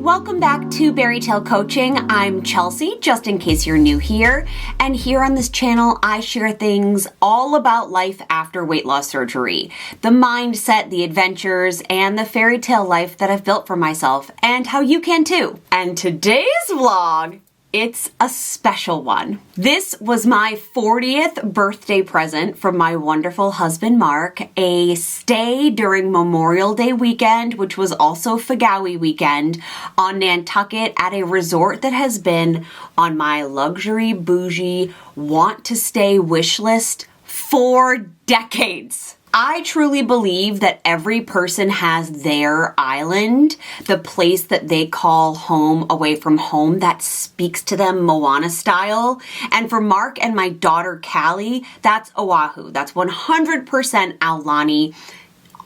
Welcome back to Berry Tale Coaching. I'm Chelsea, just in case you're new here. And here on this channel, I share things all about life after weight loss surgery. The mindset, the adventures, and the fairy tale life that I've built for myself, and how you can too. And today's vlog, it's a special one. This was my 40th birthday present from my wonderful husband, Mark. A stay during Memorial Day weekend, which was also Fagawi weekend, on Nantucket at a resort that has been on my luxury, bougie, want to stay wish list for decades. I truly believe that every person has their island, the place that they call home away from home that speaks to them Moana style. And for Mark and my daughter Callie, that's Oahu. That's 100% Aulani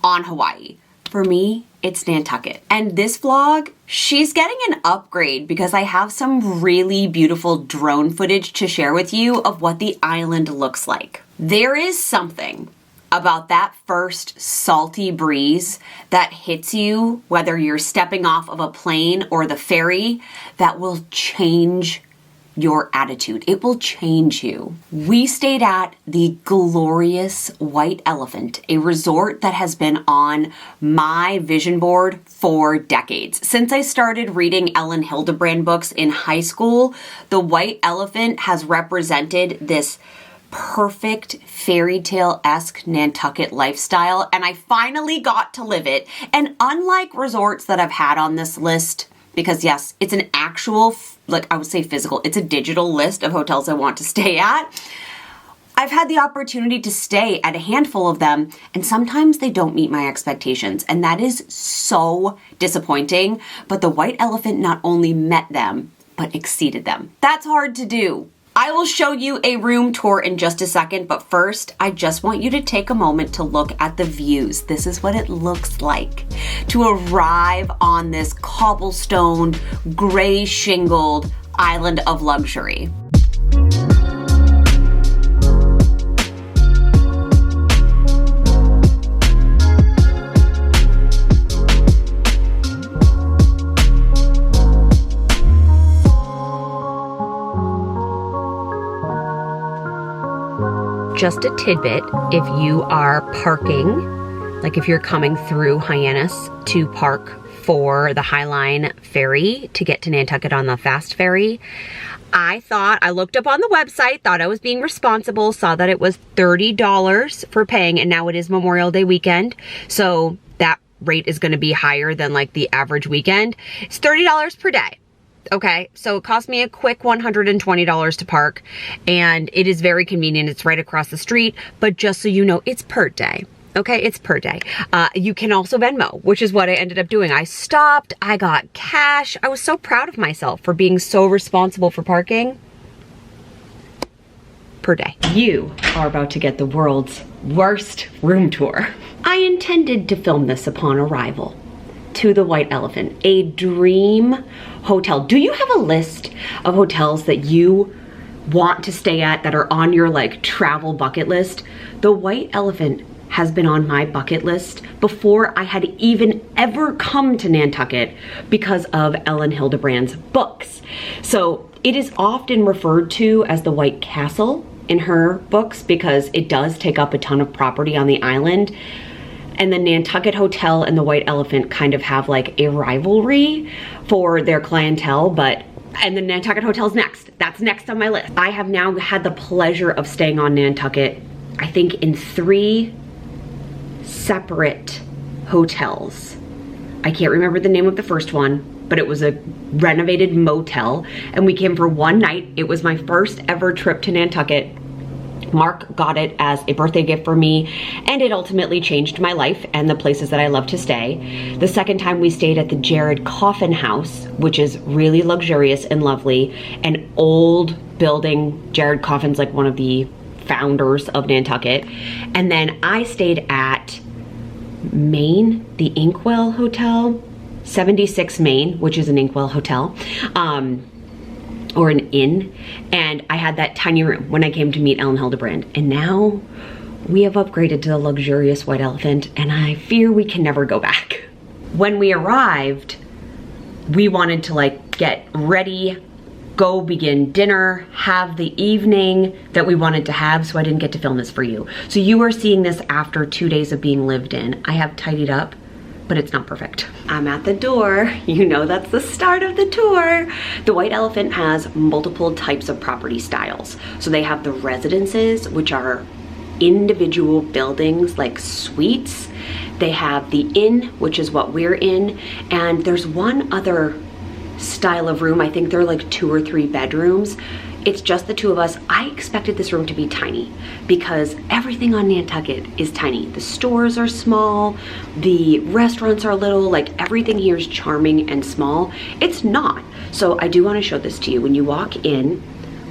on Hawaii. For me, it's Nantucket. And this vlog, she's getting an upgrade because I have some really beautiful drone footage to share with you of what the island looks like. There is something about that first salty breeze that hits you, whether you're stepping off of a plane or the ferry, that will change your attitude. It will change you. We stayed at the glorious White Elephant, a resort that has been on my vision board for decades. Since I started reading Ellen Hildebrand books in high school, the White Elephant has represented this perfect fairy tale-esque Nantucket lifestyle, and I finally got to live it. And unlike resorts that I've had on this list, because yes, it's an actual, like I would say physical, it's a digital list of hotels I want to stay at, I've had the opportunity to stay at a handful of them, and sometimes they don't meet my expectations, and that is so disappointing. But the White Elephant not only met them, but exceeded them. That's hard to do. I will show you a room tour in just a second, but first, I just want you to take a moment to look at the views. This is what it looks like to arrive on this cobblestone, gray shingled island of luxury. Just a tidbit, if you are parking, like if you're coming through Hyannis to park for the Highline ferry to get to Nantucket on the fast ferry, I looked up on the website, thought I was being responsible, saw that it was $30 for paying, and now it is Memorial Day weekend, so that rate is gonna be higher than like the average weekend. It's $30 per day. Okay, so it cost me a quick $120 to park, and it is very convenient. It's right across the street, but just so you know, it's per day. Okay, it's per day. You can also Venmo, which is what I ended up doing. I stopped, I got cash. I was so proud of myself for being so responsible for parking. Per day. You are about to get the world's worst room tour. I intended to film this upon arrival to the White Elephant, a dream hotel. Do you have a list of hotels that you want to stay at that are on your like travel bucket list? The White Elephant has been on my bucket list before I had even ever come to Nantucket because of Ellen Hildebrand's books. So it is often referred to as the White Castle in her books because it does take up a ton of property on the island. And the Nantucket Hotel and the White Elephant kind of have like a rivalry for their clientele, and the Nantucket Hotel's next. That's next on my list. I have now had the pleasure of staying on Nantucket, I think in 3 separate hotels. I can't remember the name of the first one, but it was a renovated motel, and we came for one night. It was my first ever trip to Nantucket. Mark got it as a birthday gift for me, and it ultimately changed my life and the places that I love to stay. The second time we stayed at the Jared Coffin House, which is really luxurious and lovely, an old building. Jared Coffin's like one of the founders of Nantucket. And then I stayed at Maine, the Inkwell Hotel, 76 Maine, which is an Inkwell hotel. Or an inn, and I had that tiny room when I came to meet Ellen Hildebrand. And now we have upgraded to the luxurious White Elephant, and I fear we can never go back. When we arrived, we wanted to like get ready, go begin dinner, have the evening that we wanted to have, so I didn't get to film this for you. So you are seeing this after 2 days of being lived in. I have tidied up, but it's not perfect. I'm at the door. You know that's the start of the tour. The White Elephant has multiple types of property styles. So they have the residences, which are individual buildings like suites. They have the inn, which is what we're in, and there's one other style of room. I think they're like 2 or 3 bedrooms. It's just the 2 of us. I expected this room to be tiny because everything on Nantucket is tiny. The stores are small, the restaurants are little, like everything here is charming and small. It's not. So I do want to show this to you. When you walk in,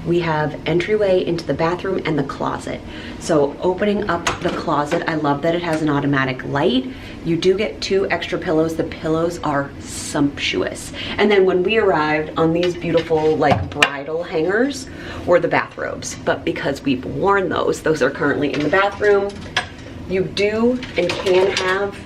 we have entryway into the bathroom and the closet. So opening up the closet, I love that it has an automatic light. You do get 2 extra pillows. The pillows are sumptuous. And then when we arrived, on these beautiful like bridal hangers were the bathrobes. But because we've worn those are currently in the bathroom. You do and can have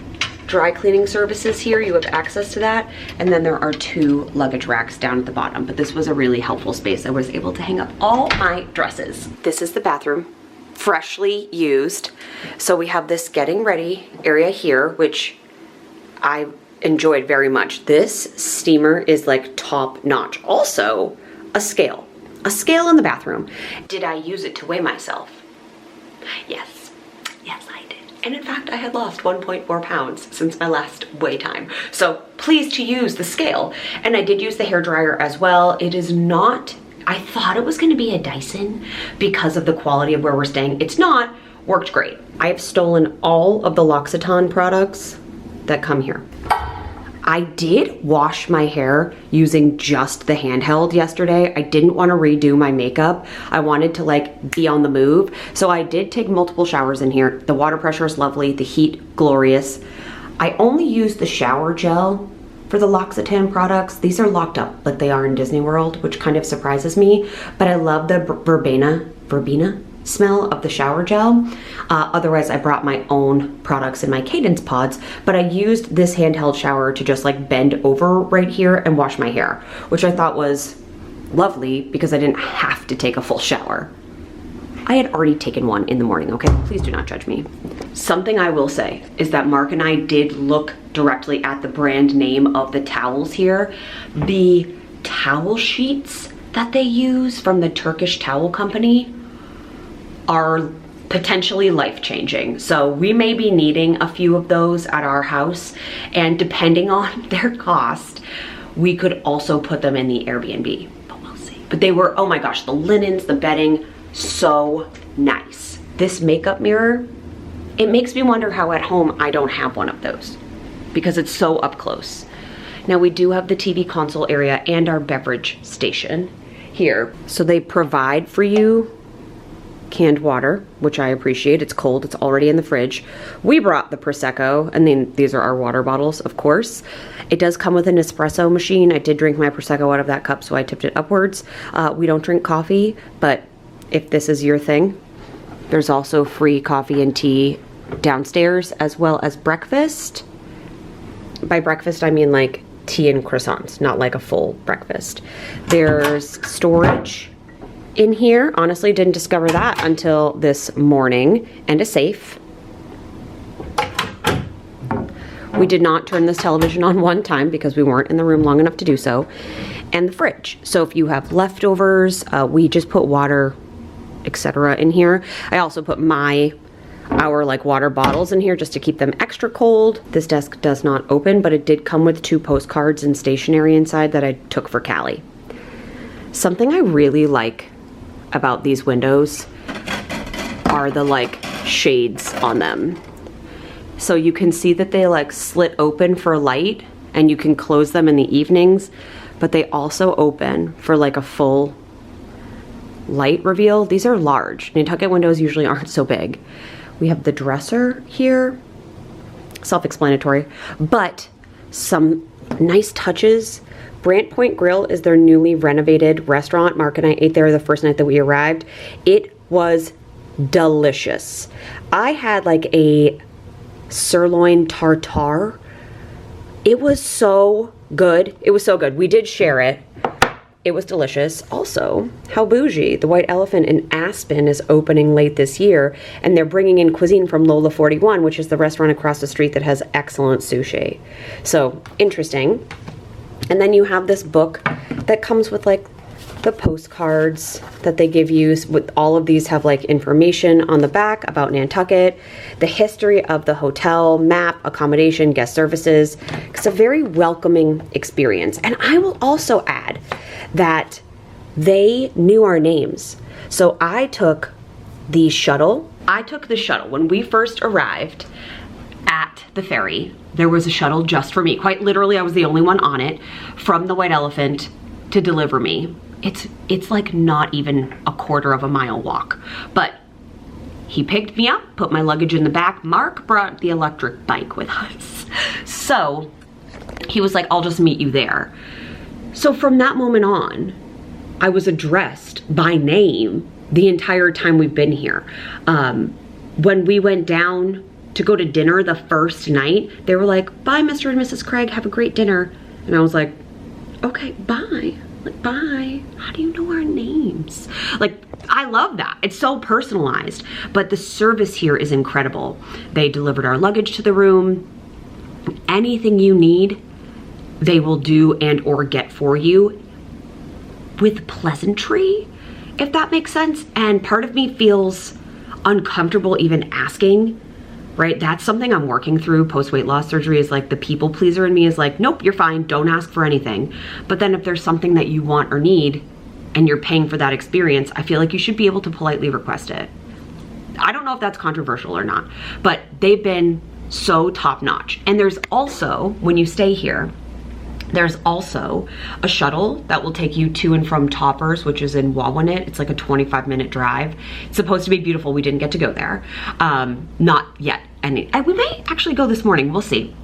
dry cleaning services here. You have access to that. And then there are 2 luggage racks down at the bottom. But this was a really helpful space. I was able to hang up all my dresses. This is the bathroom, freshly used. So we have this getting ready area here, which I enjoyed very much. This steamer is like top notch. Also, a scale in the bathroom. Did I use it to weigh myself? Yes, I did. And in fact, I had lost 1.4 pounds since my last weigh time. So pleased to use the scale. And I did use the hairdryer as well. It is not, I thought it was gonna be a Dyson because of the quality of where we're staying. It's not, worked great. I have stolen all of the L'Occitane products that come here. I did wash my hair using just the handheld yesterday. I didn't want to redo my makeup. I wanted to like be on the move. So I did take multiple showers in here. The water pressure is lovely, the heat glorious. I only used the shower gel for the L'Occitane products. These are locked up like they are in Disney World, which kind of surprises me, but I love the verbena smell of the shower gel. Otherwise, I brought my own products in my Cadence pods, but I used this handheld shower to just like bend over right here and wash my hair, which I thought was lovely because I didn't have to take a full shower. I had already taken one in the morning, okay? Please do not judge me. Something I will say is that Mark and I did look directly at the brand name of the towels here. The towel sheets that they use from the Turkish towel company are potentially life-changing. So we may be needing a few of those at our house, and depending on their cost, we could also put them in the Airbnb, but we'll see. But they were, oh my gosh, the linens, the bedding, so nice. This makeup mirror, it makes me wonder how at home I don't have one of those because it's so up close. Now we do have the TV console area and our beverage station here. So they provide for you canned water, which I appreciate. It's cold, it's already in the fridge. We brought the Prosecco, and then these are our water bottles, of course. It does come with an espresso machine. I did drink my Prosecco out of that cup, so I tipped it upwards. We don't drink coffee, but if this is your thing, there's also free coffee and tea downstairs, as well as breakfast. By breakfast, I mean like tea and croissants, not like a full breakfast. There's storage in here. Honestly, didn't discover that until this morning. And a safe. We did not turn this television on one time because we weren't in the room long enough to do so. And the fridge. So if you have leftovers, we just put water, etc. in here. I also put our like water bottles in here just to keep them extra cold. This desk does not open, but it did come with 2 postcards and stationery inside that I took for Callie. Something I really like about these windows are the like shades on them. So you can see that they like slit open for light and you can close them in the evenings, but they also open for like a full light reveal. These are large. Nantucket windows usually aren't so big. We have the dresser here, self-explanatory, but some nice touches. Brant Point Grill is their newly renovated restaurant. Mark and I ate there the first night that we arrived. It was delicious. I had like a sirloin tartare. It was so good. It was so good. We did share it. It was delicious. Also, how bougie. The White Elephant in Aspen is opening late this year, and they're bringing in cuisine from Lola 41, which is the restaurant across the street that has excellent sushi. So, interesting. And then you have this book that comes with like the postcards that they give you. With all of these have like information on the back about Nantucket, the history of the hotel, map, accommodation, guest services. It's a very welcoming experience. And I will also add that they knew our names. So I took the shuttle. When we first arrived at the ferry. There was a shuttle just for me. Quite literally, I was the only one on it from the White Elephant to deliver me. It's like not even a quarter of a mile walk. But he picked me up, put my luggage in the back. Mark brought the electric bike with us. So he was like, I'll just meet you there. So from that moment on, I was addressed by name the entire time we've been here. When we went down to go to dinner the first night, they were like, bye, Mr. and Mrs. Craig, have a great dinner. And I was like, okay, bye. Like, bye. How do you know our names? Like, I love that. It's so personalized. But the service here is incredible. They delivered our luggage to the room. Anything you need, they will do and or get for you with pleasantry, if that makes sense. And part of me feels uncomfortable even asking, right? That's something I'm working through post-weight loss surgery, is like the people pleaser in me is like, nope, you're fine, don't ask for anything. But then if there's something that you want or need and you're paying for that experience, I feel like you should be able to politely request it. I don't know if that's controversial or not, but they've been so top-notch. And there's also, when you stay here, there's also a shuttle that will take you to and from Toppers, which is in Wawanit. It's like a 25-minute drive. It's supposed to be beautiful. We didn't get to go there. Not yet. And we may actually go this morning. We'll see.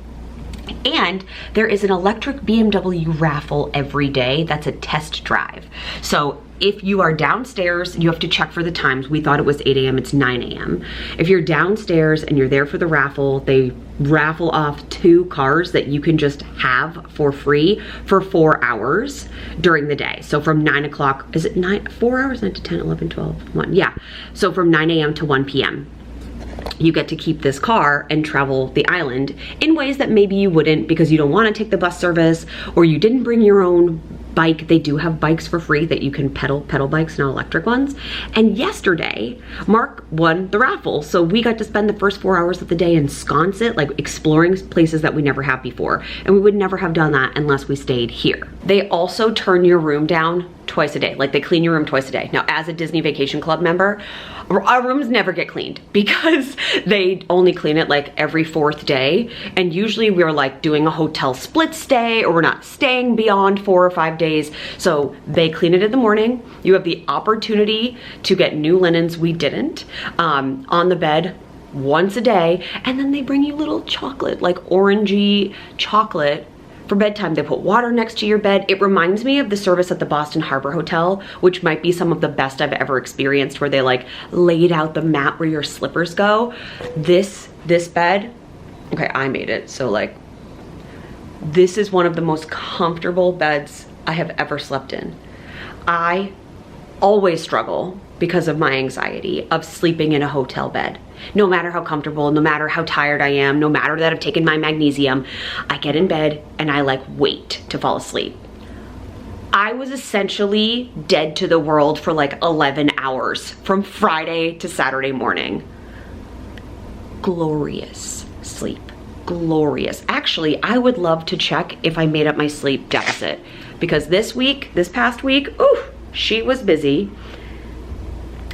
And there is an electric BMW raffle every day. That's a test drive. So if you are downstairs, you have to check for the times. We thought it was 8 a.m. It's 9 a.m. If you're downstairs and you're there for the raffle, they raffle off 2 cars that you can just have for free for 4 hours during the day. So from 9 o'clock, is it 4 hours? 9 to 10, 11, 12, 1. Yeah. So from 9 a.m. to 1 p.m. you get to keep this car and travel the island in ways that maybe you wouldn't because you don't want to take the bus service or you didn't bring your own bike. They do have bikes for free that you can pedal bikes, not electric ones. And yesterday, Mark won the raffle. So we got to spend the first 4 hours of the day in Sconset, like exploring places that we never have before. And we would never have done that unless we stayed here. They also turn your room down twice a day. Like they clean your room twice a day. Now, as a Disney Vacation Club member, our rooms never get cleaned because they only clean it like every 4th day. And usually we're like doing a hotel split stay or we're not staying beyond 4 or 5 days. So they clean it in the morning. You have the opportunity to get new linens. We didn't. On the bed once a day. And then they bring you little chocolate, like orangey chocolate for bedtime. They put water next to your bed. It reminds me of the service at the Boston Harbor Hotel, which might be some of the best I've ever experienced, where they like laid out the mat where your slippers go. This bed, okay, I made it. So like, this is one of the most comfortable beds I have ever slept in. I always struggle because of my anxiety of sleeping in a hotel bed. No matter how comfortable, no matter how tired I am, no matter that I've taken my magnesium, I get in bed and I like wait to fall asleep. I was essentially dead to the world for like 11 hours from Friday to Saturday morning. Glorious sleep, glorious. Actually, I would love to check if I made up my sleep deficit because this past week, ooh, she was busy.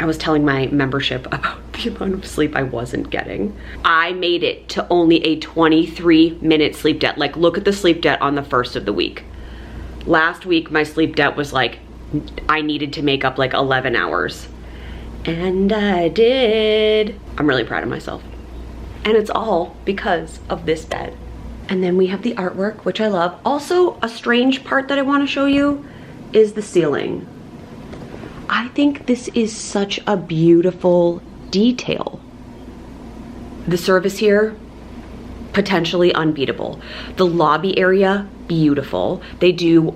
I was telling my membership about the amount of sleep I wasn't getting. I made it to only a 23-minute sleep debt. Like, look at the sleep debt on the first of the week. Last week, my sleep debt was like, I needed to make up like 11 hours. And I did. I'm really proud of myself. And it's all because of this bed. And then we have the artwork, which I love. Also, a strange part that I want to show you is the ceiling. I think this is such a beautiful detail. The service here, potentially unbeatable. The lobby area, beautiful. They do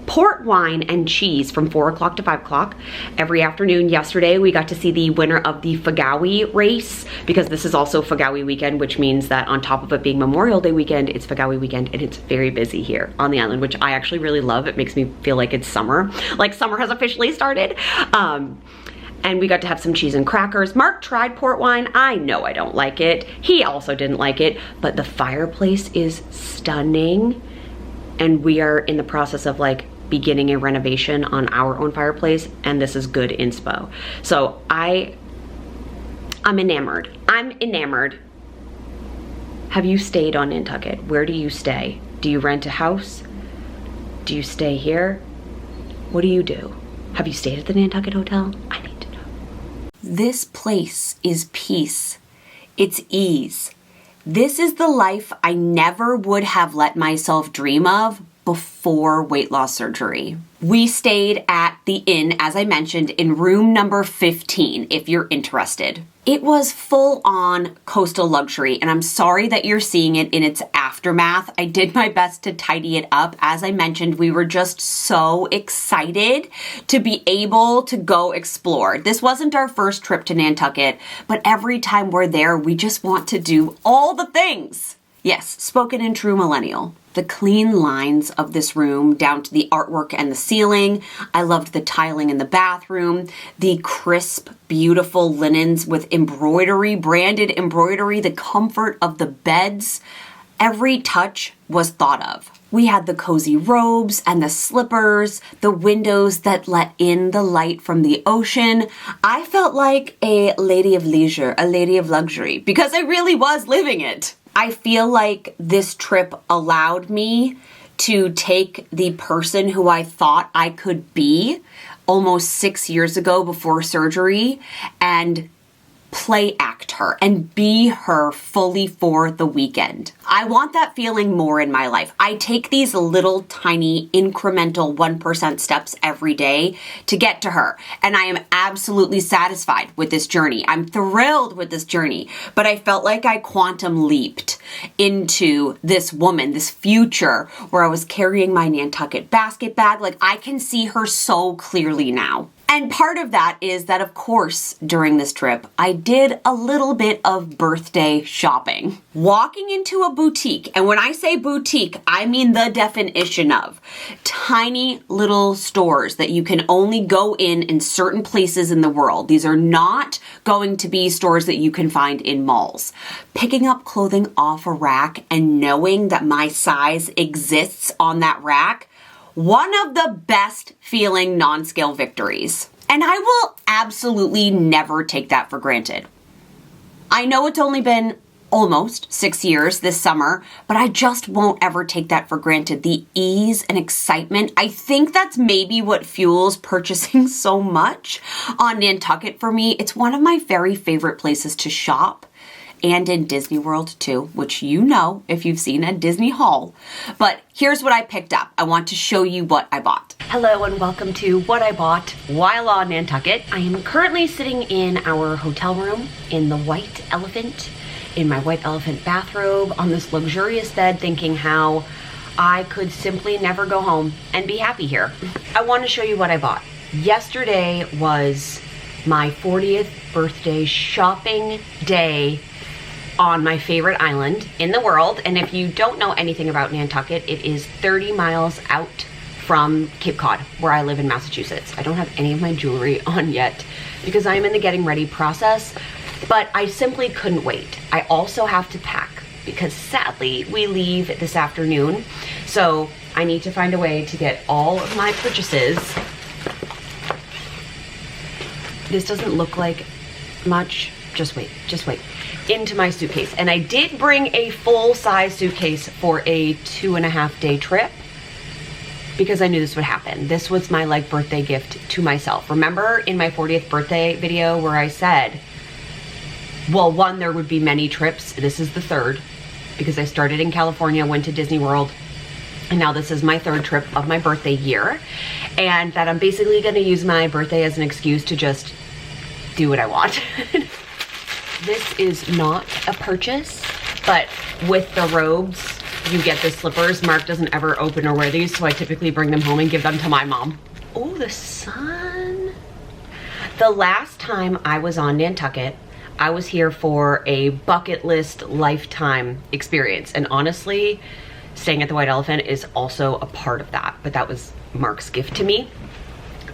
port wine and cheese from 4 o'clock to 5 o'clock every afternoon. Yesterday, we got to see the winner of the Fagawi race, because this is also Fagawi weekend, which means that on top of it being Memorial Day weekend, it's Fagawi weekend, and it's very busy here on the island, which I actually really love. It makes me feel like it's summer, like summer has officially started. And we got to have some cheese and crackers. Mark tried port wine. I know I don't like it. He also didn't like it, but the fireplace is stunning. And we are in the process of like beginning a renovation on our own fireplace, and this is good inspo. So I'm enamored. I'm enamored. Have you stayed on Nantucket? Where do you stay? Do you rent a house? Do you stay here? What do you do? Have you stayed at the Nantucket Hotel? I need to know. This place is peace. It's ease. This is the life I never would have let myself dream of before weight loss surgery. We stayed at the inn, as I mentioned, in room number 15, if you're interested. It was full on coastal luxury, and I'm sorry that you're seeing it in its aftermath. I did my best to tidy it up. As I mentioned, we were just so excited to be able to go explore. This wasn't our first trip to Nantucket, but every time we're there, we just want to do all the things. Yes, spoken in true millennial. The clean lines of this room down to the artwork and the ceiling. I loved the tiling in the bathroom, the crisp, beautiful linens with embroidery, branded embroidery, the comfort of the beds. Every touch was thought of. We had the cozy robes and the slippers, the windows that let in the light from the ocean. I felt like a lady of leisure, a lady of luxury, because I really was living it. I feel like this trip allowed me to take the person who I thought I could be almost 6 years ago before surgery and play act her and be her fully for the weekend. I want that feeling more in my life. I take these little tiny incremental 1% steps every day to get to her, and I am absolutely satisfied with this journey. I'm thrilled with this journey, but I felt like I quantum leaped into this woman, this future where I was carrying my Nantucket basket bag. Like, I can see her so clearly now. And part of that is that, of course, during this trip, I did a little bit of birthday shopping. Walking into a boutique, and when I say boutique, I mean the definition of tiny little stores that you can only go in certain places in the world. These are not going to be stores that you can find in malls. Picking up clothing off a rack and knowing that my size exists on that rack, one of the best feeling non-scale victories. And I will absolutely never take that for granted. I know it's only been almost 6 years this summer, but I just won't ever take that for granted. The ease and excitement, I think that's maybe what fuels purchasing so much on Nantucket for me. It's one of my very favorite places to shop. And in Disney World too, which you know if you've seen a Disney haul. But here's what I picked up. I want to show you what I bought. Hello and welcome to what I bought while on Nantucket. I am currently sitting in our hotel room in the White Elephant, in my White Elephant bathrobe on this luxurious bed, thinking how I could simply never go home and be happy here. I want to show you what I bought. Yesterday was my 40th birthday shopping day on my favorite island in the world. And if you don't know anything about Nantucket, it is 30 miles out from Cape Cod, where I live in Massachusetts. I don't have any of my jewelry on yet because I'm in the getting ready process, but I simply couldn't wait. I also have to pack because sadly we leave this afternoon. So I need to find a way to get all of my purchases. This doesn't look like much. Just wait, into my suitcase. And I did bring a full-size suitcase for a 2.5 day trip because I knew this would happen. This was my like birthday gift to myself. Remember in my 40th birthday video where I said, well, one, there would be many trips. This is the third because I started in California, went to Disney World, and now this is my third trip of my birthday year. And that I'm basically gonna use my birthday as an excuse to just do what I want. This is not a purchase. but with the robes, you get the slippers. Mark doesn't ever open or wear these, so I typically bring them home and give them to my mom. Oh, the sun. The last time I was on Nantucket, I was here for a bucket list lifetime experience. And honestly, staying at the White Elephant is also a part of that, but that was Mark's gift to me.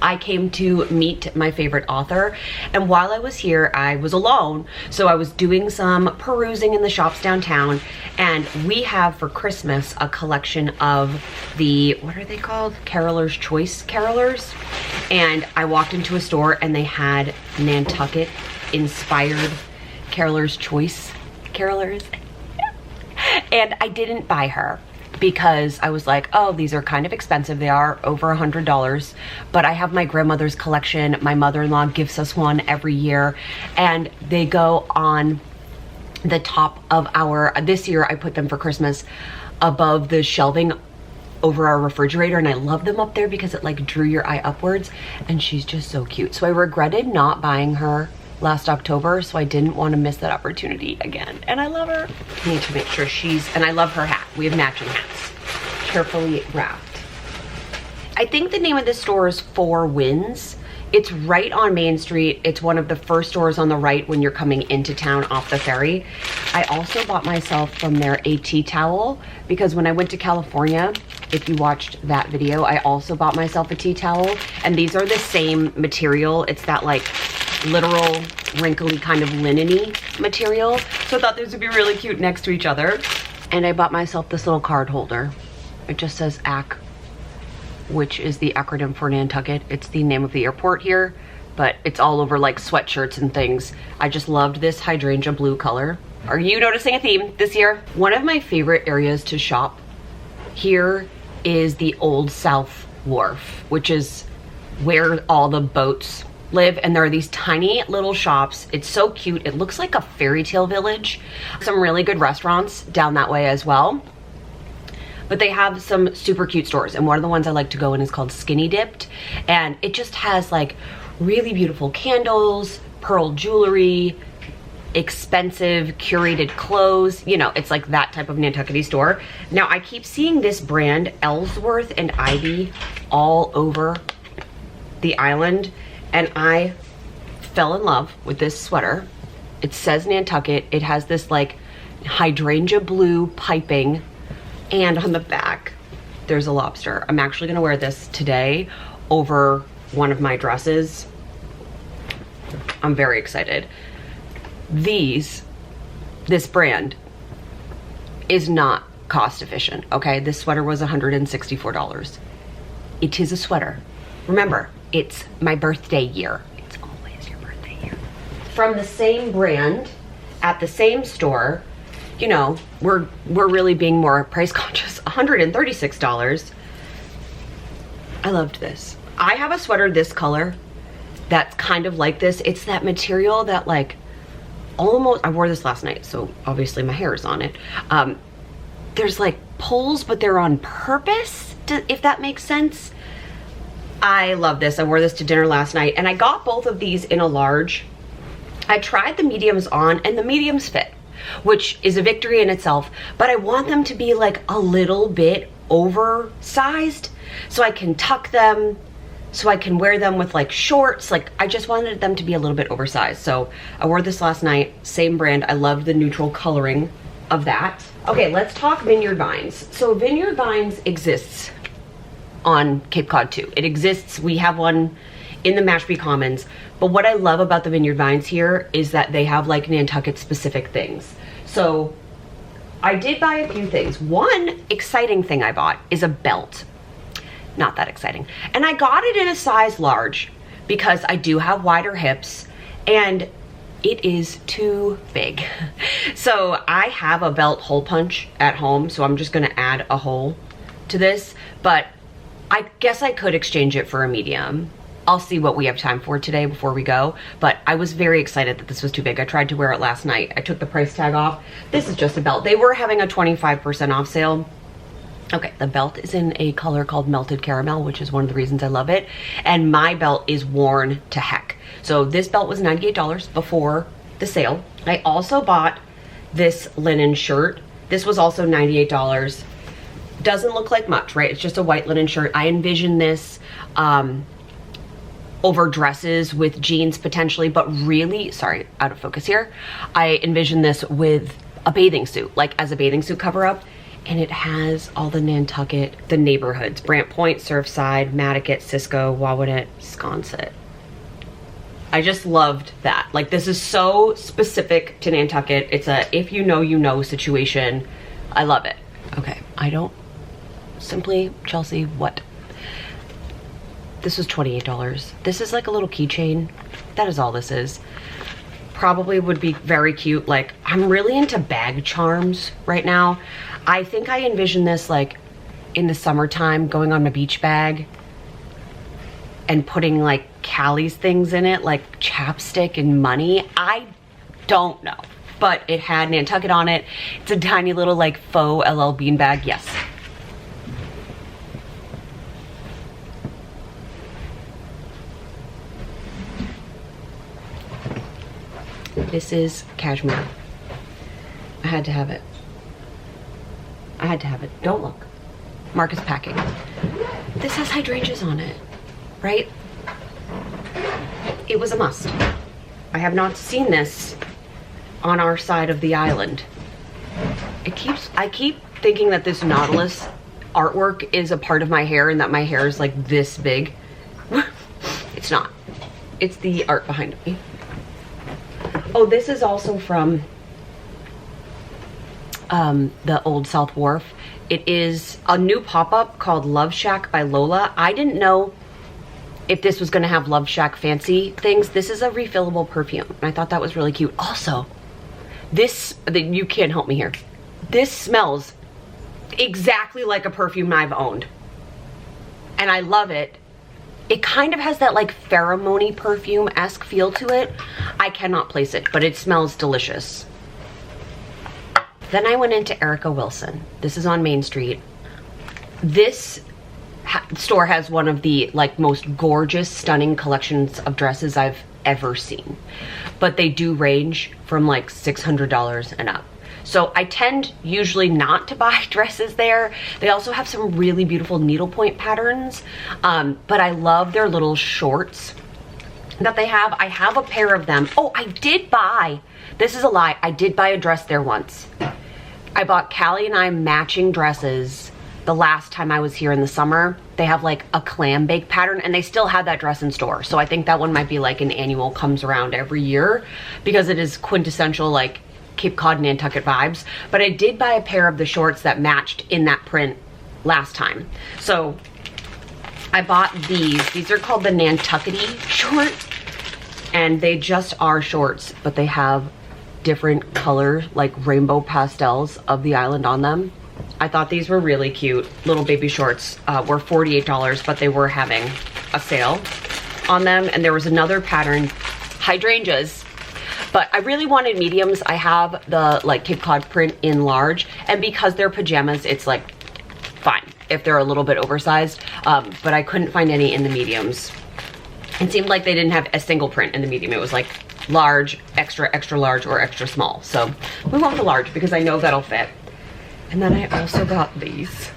I came to meet my favorite author, and while I was here, I was alone, so I was doing some perusing in the shops downtown, and we have for Christmas a collection of the, what are they called? Caroller's Choice carolers. And I walked into a store and they had Nantucket inspired Caroller's Choice carolers. And I didn't buy her because I was like, oh, these are kind of expensive. They are over $100, but I have my grandmother's collection. My mother-in-law gives us one every year, and they go on the top of our, this year I put them for Christmas above the shelving over our refrigerator, and I love them up there because it like drew your eye upwards, and she's just so cute. So I regretted not buying her last October, so I didn't want to miss that opportunity again. And I love her. I need to make sure and I love her hat. We have matching hats, carefully wrapped. I think the name of this store is Four Winds. It's right on Main Street. It's one of the first stores on the right when you're coming into town off the ferry. I also bought myself from there a tea towel because when I went to California, if you watched that video, I also bought myself a tea towel, and these are the same material. It's that like literal wrinkly kind of linen-y material. So I thought these would be really cute next to each other. And I bought myself this little card holder. It just says AC, which is the acronym for Nantucket. It's the name of the airport here, but it's all over like sweatshirts and things. I just loved this hydrangea blue color. Are you noticing a theme this year? One of my favorite areas to shop here is the Old South Wharf, which is where all the boats live, and there are these tiny little shops. It's so cute. It looks like a fairy tale village. Some really good restaurants down that way as well. But they have some super cute stores, and one of the ones I like to go in is called Skinny Dipped, and it just has like really beautiful candles, pearl jewelry, expensive curated clothes. You know, it's like that type of Nantucket store. Now I keep seeing this brand Ellsworth and Ivy all over the island, and I fell in love with this sweater. It says Nantucket. It has this like hydrangea blue piping, and on the back there's a lobster. I'm actually gonna wear this today over one of my dresses. I'm very excited. This brand is not cost efficient, okay? This sweater was $164. It is a sweater. Remember, it's my birthday year. It's always your birthday year. From the same brand, at the same store, you know, we're really being more price conscious. $136. I loved this. I have a sweater this color that's kind of like this. It's that material that like almost, I wore this last night, so obviously my hair is on it. There's like pulls, but they're on purpose, if that makes sense. I love this. I wore this to dinner last night, and I got both of these in a large. I tried the mediums on, and the mediums fit, which is a victory in itself, but I want them to be like a little bit oversized so I can tuck them, so I can wear them with like shorts. Like I just wanted them to be a little bit oversized. So I wore this last night, same brand. I love the neutral coloring of that. Okay, let's talk Vineyard Vines. So Vineyard Vines exists on Cape Cod too. It exists, we have one in the Mashpee Commons, but what I love about the Vineyard Vines here is that they have like Nantucket specific things. So I did buy a few things. One exciting thing I bought is a belt. Not that exciting. And I got it in a size large because I do have wider hips and it is too big. So I have a belt hole punch at home, so I'm just gonna add a hole to this, but I guess I could exchange it for a medium. I'll see what we have time for today before we go, but I was very excited that this was too big. I tried to wear it last night. I took the price tag off. This is just a belt. They were having a 25% off sale. Okay, the belt is in a color called Melted Caramel, which is one of the reasons I love it. And my belt is worn to heck. So this belt was $98 before the sale. I also bought this linen shirt. This was also $98. Doesn't look like much, right? It's just a white linen shirt. I envision this over dresses with jeans potentially, but really, sorry, out of focus here. I envision this with a bathing suit, like as a bathing suit cover up. And it has all the Nantucket, the neighborhoods, Brant Point, Surfside, Nantucket, Cisco, Wawanet, Sconset. I just loved that. Like, this is so specific to Nantucket. It's a if you know, you know situation. I love it. Okay, I don't, simply, Chelsea, what? This was $28. This is like a little keychain. That is all this is. Probably would be very cute. Like, I'm really into bag charms right now. I think I envision this like in the summertime, going on a beach bag and putting like Callie's things in it, like chapstick and money. I don't know, but it had Nantucket on it. It's a tiny little like faux LL Bean bag. Yes. This is cashmere. I had to have it. I had to have it. Don't look. Mark is packing. This has hydrangeas on it, right? It was a must. I have not seen this on our side of the island. I keep thinking that this Nautilus artwork is a part of my hair and that my hair is like this big. It's not. It's the art behind me. Oh, this is also from the Old South Wharf. It is a new pop-up called Love Shack by Lola. I didn't know if this was gonna have Love Shack fancy things. This is a refillable perfume, and I thought that was really cute. Also, you can't help me here. This smells exactly like a perfume I've owned, and I love it. It kind of has that like pheromone perfume-esque feel to it. I cannot place it, but it smells delicious. Then I went into Erica Wilson. This is on Main Street. This store has one of the like most gorgeous, stunning collections of dresses I've ever seen. But they do range from like $600 and up. So I tend usually not to buy dresses there. They also have some really beautiful needlepoint patterns, but I love their little shorts that they have. I have a pair of them. Oh, I did buy, this is a lie, I did buy a dress there once. I bought Callie and I matching dresses the last time I was here in the summer. They have like a clam bake pattern and they still have that dress in store. So I think that one might be like an annual, comes around every year because it is quintessential like Cape Cod Nantucket vibes. But I did buy a pair of the shorts that matched in that print last time. So I bought these. These are called the Nantuckety short, and they just are shorts, but they have different color, like rainbow pastels of the island on them. I thought these were really cute. Little baby shorts were $48, but they were having a sale on them. And there was another pattern, hydrangeas, but I really wanted mediums. I have the like Cape Cod print in large, and because they're pajamas, it's like fine if they're a little bit oversized, but I couldn't find any in the mediums. It seemed like they didn't have a single print in the medium. It was like large, extra, extra large, or extra small. So we went for large because I know that'll fit. And then I also got these.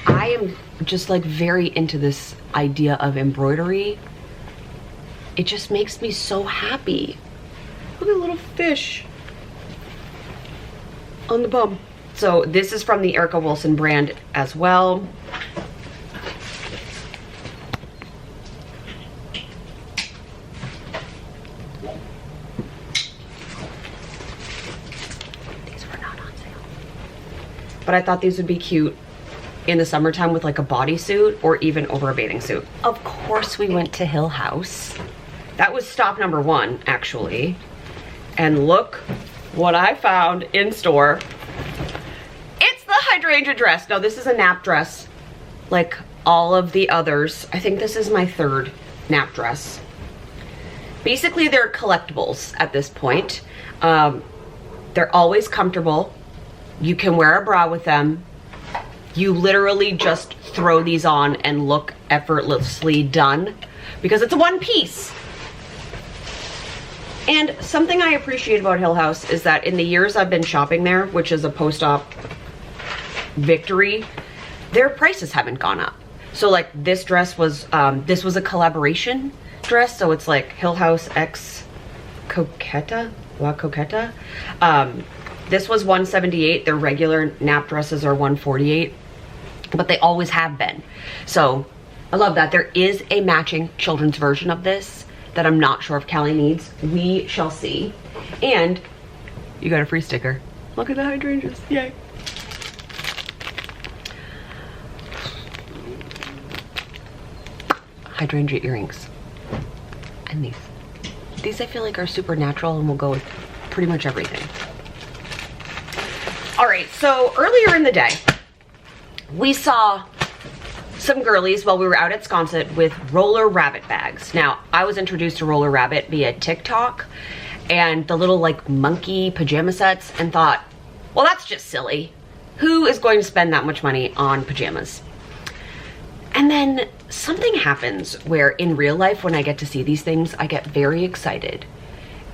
I am just like very into this idea of embroidery. It just makes me so happy. Look at the little fish on the bum. So this is from the Erica Wilson brand as well. These were not on sale. But I thought these would be cute in the summertime with like a bodysuit or even over a bathing suit. Of course we went to Hill House. That was stop number one, actually. And look what I found in store. It's the hydrangea dress. No, this is a nap dress, like all of the others. I think this is my third nap dress. Basically, they're collectibles at this point. They're always comfortable. You can wear a bra with them. You literally just throw these on and look effortlessly done because it's a one piece. And something I appreciate about Hill House is that in the years I've been shopping there, which is a post-op victory, their prices haven't gone up. So like this dress was, this was a collaboration dress. So it's like Hill House X Coquetta, La Coquetta. This was $178. Their regular nap dresses are $148, but they always have been. So I love that. There is a matching children's version of this that I'm not sure if Callie needs. We shall see. And you got a free sticker. Look at the hydrangeas, yay. Hydrangea earrings. And these. These I feel like are super natural and will go with pretty much everything. All right, so earlier in the day, we saw some girlies while we were out at Sconset with roller rabbit bags. Now, I was introduced to roller rabbit via TikTok and the little like monkey pajama sets and thought, well, that's just silly. Who is going to spend that much money on pajamas? And then something happens where in real life, when I get to see these things, I get very excited.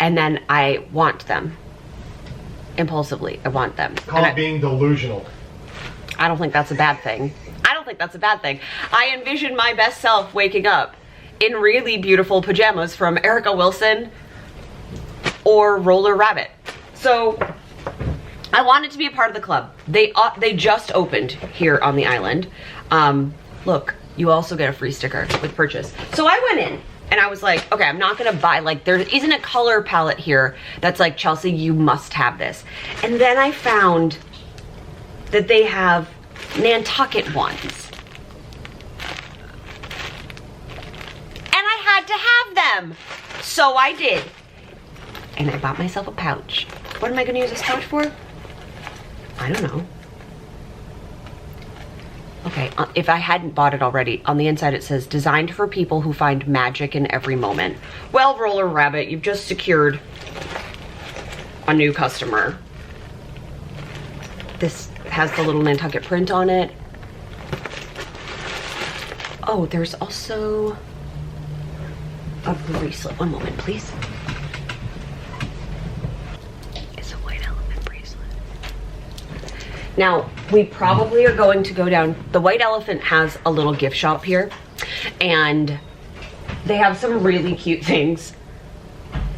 And then I want them. Impulsively, I want them. Call it being delusional. I don't think that's a bad thing. I don't think that's a bad thing. I envision my best self waking up in really beautiful pajamas from Erica Wilson or Roller Rabbit. So I wanted to be a part of the club. They just opened here on the island. Look, you also get a free sticker with purchase. So I went in and I was like, okay, I'm not gonna buy, like, there isn't a color palette here that's like, Chelsea, you must have this. And then I found that they have Nantucket ones. And I had to have them. So I did. And I bought myself a pouch. What am I gonna use this pouch for? I don't know. Okay, if I hadn't bought it already, on the inside it says, designed for people who find magic in every moment. Well, Roller Rabbit, you've just secured a new customer. This has the little Nantucket print on it. Oh, there's also a bracelet. One moment, please. It's a white elephant bracelet. Now, we probably are going to go down. The White Elephant has a little gift shop here, and they have some really cute things.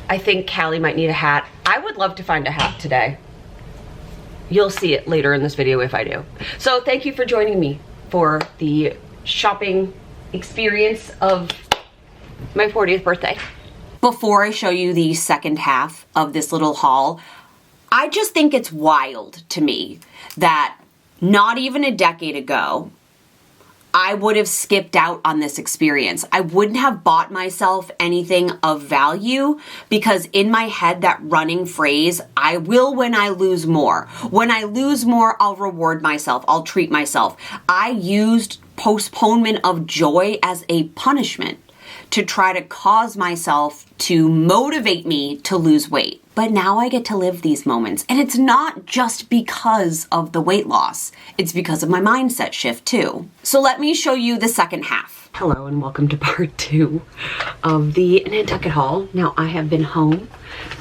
I think Callie might need a hat. I would love to find a hat today. You'll see it later in this video if I do. So thank you for joining me for the shopping experience of my 40th birthday. Before I show you the second half of this little haul, I just think it's wild to me that not even a decade ago, I would have skipped out on this experience. I wouldn't have bought myself anything of value because in my head, that running phrase, I will when I lose more. When I lose more, I'll reward myself. I'll treat myself. I used postponement of joy as a punishment to try to cause myself to motivate me to lose weight. But now I get to live these moments. And it's not just because of the weight loss. It's because of my mindset shift too. So let me show you the second half. Hello and welcome to part 2 of the Nantucket haul. Now I have been home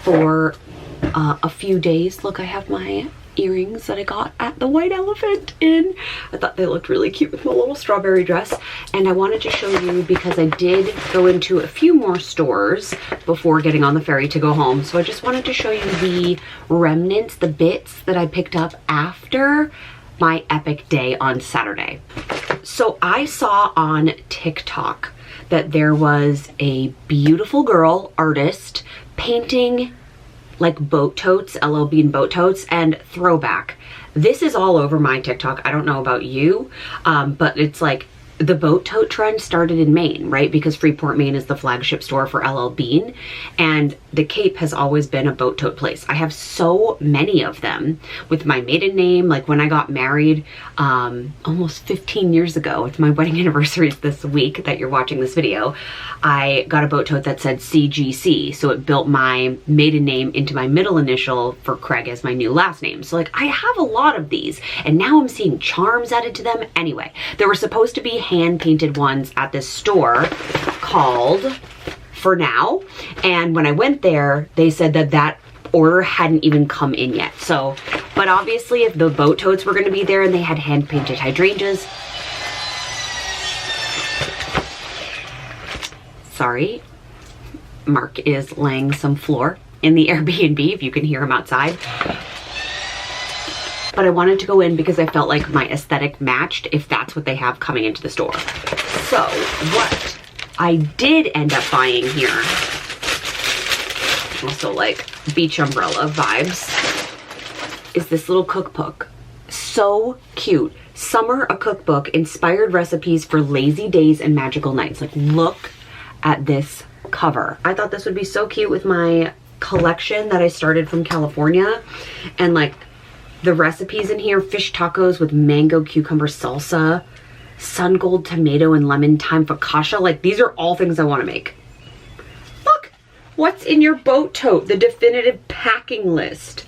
for a few days. Look, I have my earrings that I got at the White Elephant in. I thought they looked really cute with my little strawberry dress, and I wanted to show you because I did go into a few more stores before getting on the ferry to go home. So I just wanted to show you the remnants, the bits that I picked up after my epic day on Saturday. So I saw on TikTok that there was a beautiful girl artist painting like boat totes, LL Bean boat totes, and throwback. This is all over my TikTok. I don't know about you, but it's like the boat tote trend started in Maine, right? Because Freeport, Maine is the flagship store for LL Bean, and the Cape has always been a boat tote place. I have so many of them with my maiden name. Like when I got married almost 15 years ago, it's my wedding anniversary this week that you're watching this video, I got a boat tote that said CGC. So it built my maiden name into my middle initial for Craig as my new last name. So like I have a lot of these, and now I'm seeing charms added to them. Anyway, there were supposed to be hand painted ones at this store called for now. And when I went there, they said that that order hadn't even come in yet. So, but obviously if the boat totes were going to be there and they had hand painted hydrangeas. Sorry, Mark is laying some floor in the Airbnb, if you can hear him outside. But I wanted to go in because I felt like my aesthetic matched if that's what they have coming into the store. So what I did end up buying here, also like beach umbrella vibes, is this little cookbook. So cute. Summer, a cookbook, inspired recipes for lazy days and magical nights. Like, look at this cover. I thought this would be so cute with my collection that I started from California. And like the recipes in here, fish tacos with mango cucumber salsa, sun gold tomato and lemon thyme focaccia. Like, these are all things I want to make. Look, what's in your boat tote? The definitive packing list.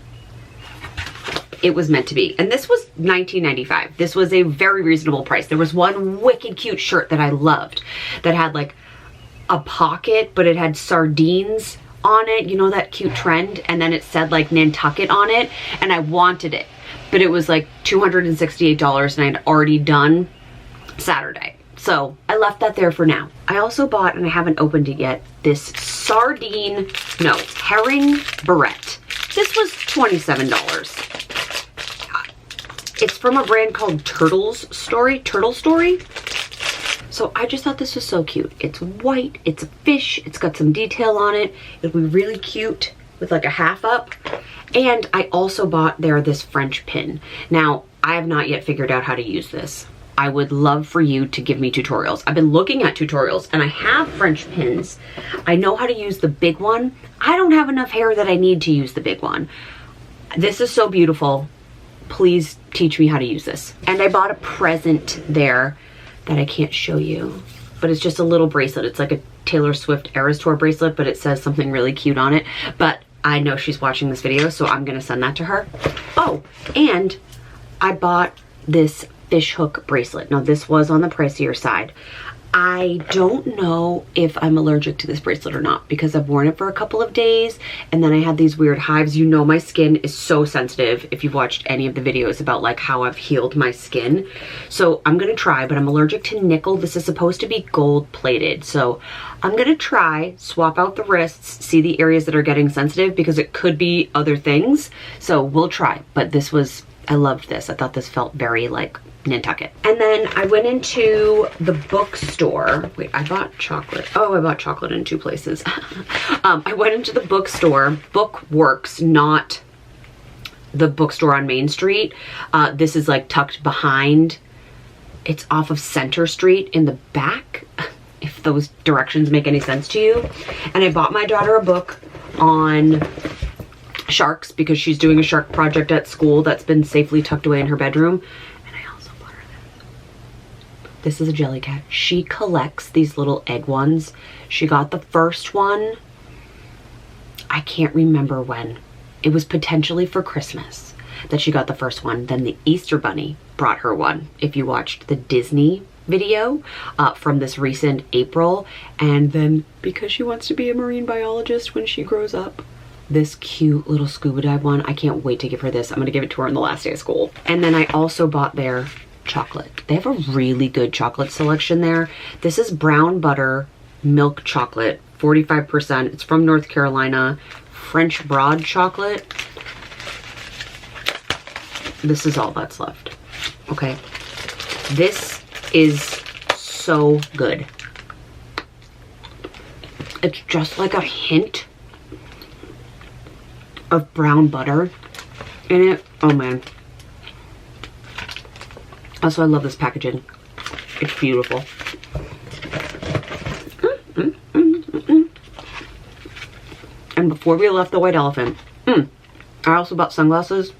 It was meant to be. And this was $19.95. This was a very reasonable price. There was one wicked cute shirt that I loved that had like a pocket, but it had sardines on it, you know, that cute trend, and then it said like Nantucket on it, and I wanted it, but it was like $268 and I had already done Saturday, so I left that there for now. I also bought, and I haven't opened it yet, this herring barrette. This was $27. It's from a brand called Turtle Story. So I just thought this was so cute. It's white, it's a fish, it's got some detail on it. It'll be really cute with like a half up. And I also bought there this French pin. Now, I have not yet figured out how to use this. I would love for you to give me tutorials. I've been looking at tutorials and I have French pins. I know how to use the big one. I don't have enough hair that I need to use the big one. This is so beautiful. Please teach me how to use this. And I bought a present there that I can't show you, but it's just a little bracelet. It's like a Taylor Swift Eras Tour bracelet, but it says something really cute on it. But I know she's watching this video, so I'm gonna send that to her. Oh, and I bought this fish hook bracelet. Now this was on the pricier side. I don't know if I'm allergic to this bracelet or not because I've worn it for a couple of days and then I had these weird hives. You know, my skin is so sensitive if you've watched any of the videos about like how I've healed my skin. So I'm gonna try, but I'm allergic to nickel. This is supposed to be gold plated. So I'm gonna try, swap out the wrists, see the areas that are getting sensitive because it could be other things. So we'll try, but this was, I loved this. I thought this felt very like Nantucket. And then I went into the bookstore. Wait, I bought chocolate. Oh, I bought chocolate in two places. I went into the bookstore, Bookworks, not the bookstore on Main Street. This is like tucked behind. It's off of Center Street in the back, if those directions make any sense to you. And I bought my daughter a book on sharks because she's doing a shark project at school that's been safely tucked away in her bedroom. This is a Jellycat. She collects these little egg ones. She got the first one, I can't remember when. It was potentially for Christmas that she got the first one. Then the Easter Bunny brought her one, if you watched the Disney video from this recent April. And then because she wants to be a marine biologist when she grows up, this cute little scuba dive one. I can't wait to give her this. I'm gonna give it to her on the last day of school. And then I also bought their chocolate. They have a really good chocolate selection there. This is brown butter milk chocolate, 45%. It's from North Carolina. French broad chocolate. This is all that's left. Okay. This is so good. It's just like a hint of brown butter in it. Oh man. Also, I love this packaging. It's beautiful. And before we left the White Elephant, I also bought sunglasses.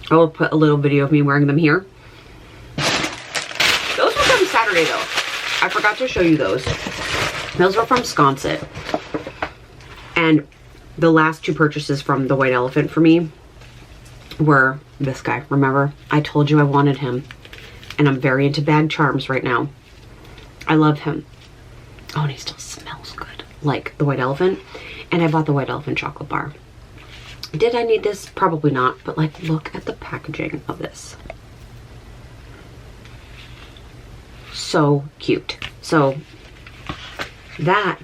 I will put a little video of me wearing them here. Those were from Saturday though. I forgot to show you those. Those were from Sconset. And the last two purchases from the White Elephant for me were this guy. Remember? I told you I wanted him. And I'm very into bag charms right now. I love him. Oh, and he still smells good. like the white elephant, and I bought the white elephant chocolate bar. Did I need this? Probably not, but like, look at the packaging of this. So cute. So that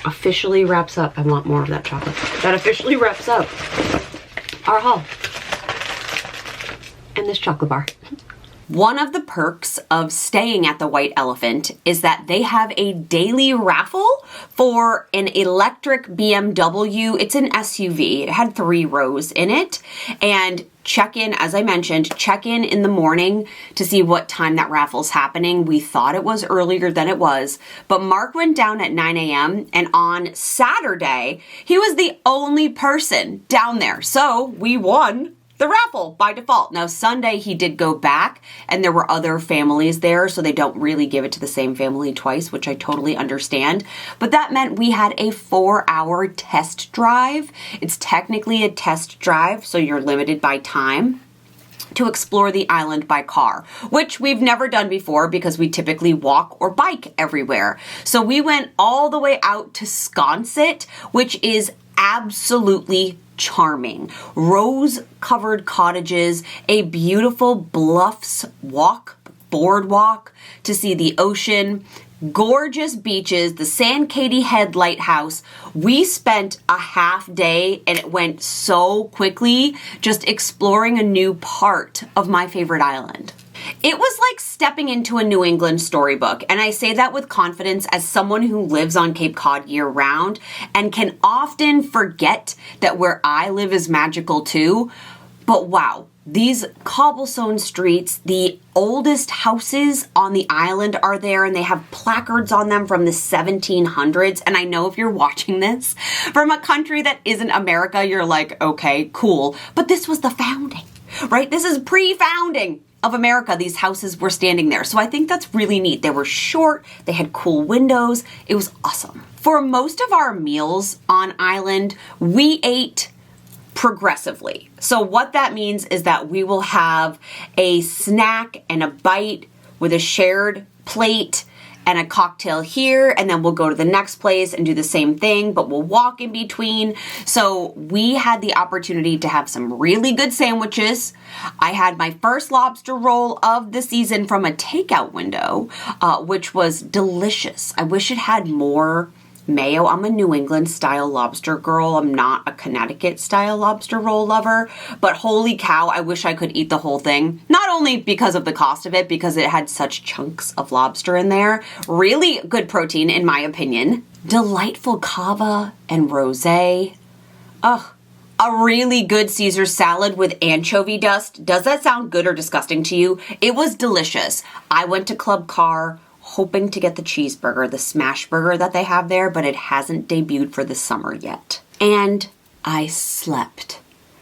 officially wraps up. I want more of that chocolate. That officially wraps up our haul and this chocolate bar. One of the perks of staying at the White Elephant is that they have a daily raffle for an electric BMW. It's an SUV. It had 3 rows in it. And check in, as I mentioned, check in the morning to see what time that raffle's happening. We thought it was earlier than it was, but Mark went down at 9 a.m. and on Saturday, he was the only person down there. So we won the raffle by default. Now Sunday he did go back and there were other families there, so they don't really give it to the same family twice, which I totally understand. But that meant we had a 4-hour test drive. It's technically a test drive, so you're limited by time to explore the island by car, which we've never done before because we typically walk or bike everywhere. So we went all the way out to Sconset, which is absolutely charming. Rose-covered cottages, a beautiful bluffs boardwalk to see the ocean, gorgeous beaches, the Sankaty Head Lighthouse. We spent a half day and it went so quickly just exploring a new part of my favorite island. It was like stepping into a New England storybook, and I say that with confidence as someone who lives on Cape Cod year-round and can often forget that where I live is magical too. But wow, these cobblestone streets, the oldest houses on the island are there, and they have placards on them from the 1700s. And I know if you're watching this from a country that isn't America, you're like, okay, cool. But this was the founding, right? This is pre-founding of America. These houses were standing there. So I think that's really neat. They were short, they had cool windows. It was awesome. For most of our meals on island, we ate progressively. So what that means is that we will have a snack and a bite with a shared plate and a cocktail here, and then we'll go to the next place and do the same thing, but we'll walk in between. So we had the opportunity to have some really good sandwiches. I had my first lobster roll of the season from a takeout window, which was delicious. I wish it had more mayo. I'm a New England style lobster girl. I'm not a Connecticut style lobster roll lover, but holy cow, I wish I could eat the whole thing. Not only because of the cost of it, because it had such chunks of lobster in there. Really good protein in my opinion. Delightful cava and rosé. Ugh. A really good Caesar salad with anchovy dust. Does that sound good or disgusting to you? It was delicious. I went to Club Car hoping to get the cheeseburger, the smash burger that they have there, but it hasn't debuted for the summer yet. And I slept.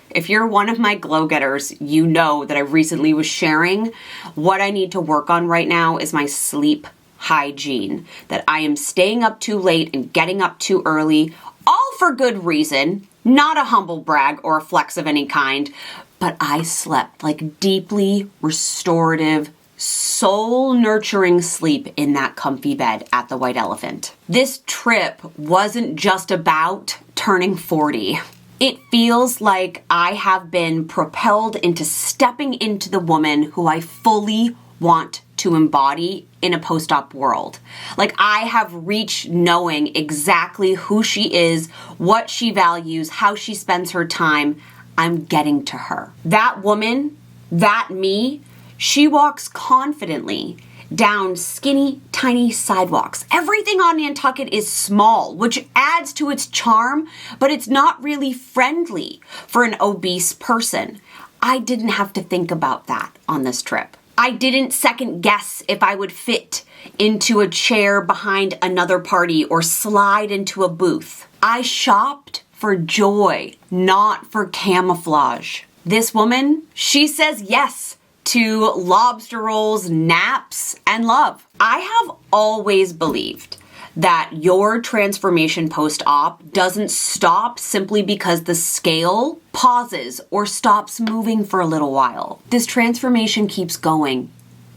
If you're one of my glow getters, you know that I recently was sharing what I need to work on right now is my sleep hygiene. That I am staying up too late and getting up too early, all for good reason, not a humble brag or a flex of any kind, but I slept like deeply restorative, soul-nurturing sleep in that comfy bed at the White Elephant. This trip wasn't just about turning 40. It feels like I have been propelled into stepping into the woman who I fully want to embody in a post-op world. Like I have reached knowing exactly who she is, what she values, how she spends her time. I'm getting to her. That woman, that me, she walks confidently down skinny, tiny sidewalks. Everything on Nantucket is small, which adds to its charm, but it's not really friendly for an obese person. I didn't have to think about that on this trip. I didn't second guess if I would fit into a chair behind another party or slide into a booth. I shopped for joy, not for camouflage. This woman, she says yes to lobster rolls, naps, and love. I have always believed that your transformation post-op doesn't stop simply because the scale pauses or stops moving for a little while. This transformation keeps going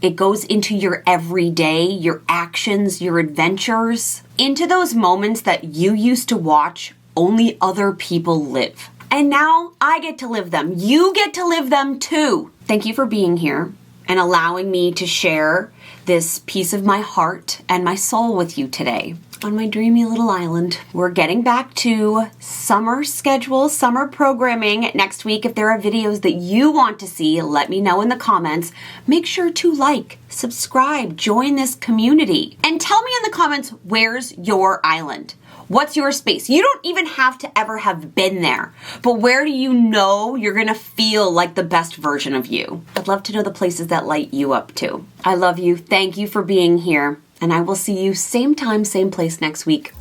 It goes into your everyday, your actions, your adventures, into those moments that you used to watch only other people live. And now I get to live them. You get to live them too. Thank you for being here and allowing me to share this piece of my heart and my soul with you today on my dreamy little island. We're getting back to summer schedule, summer programming next week. If there are videos that you want to see, let me know in the comments. Make sure to like, subscribe, join this community, and tell me in the comments, where's your island? What's your space? You don't even have to ever have been there, but where do you know you're gonna feel like the best version of you? I'd love to know the places that light you up too. I love you. Thank you for being here, and I will see you same time, same place next week.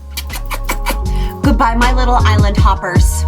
Goodbye, my little island hoppers.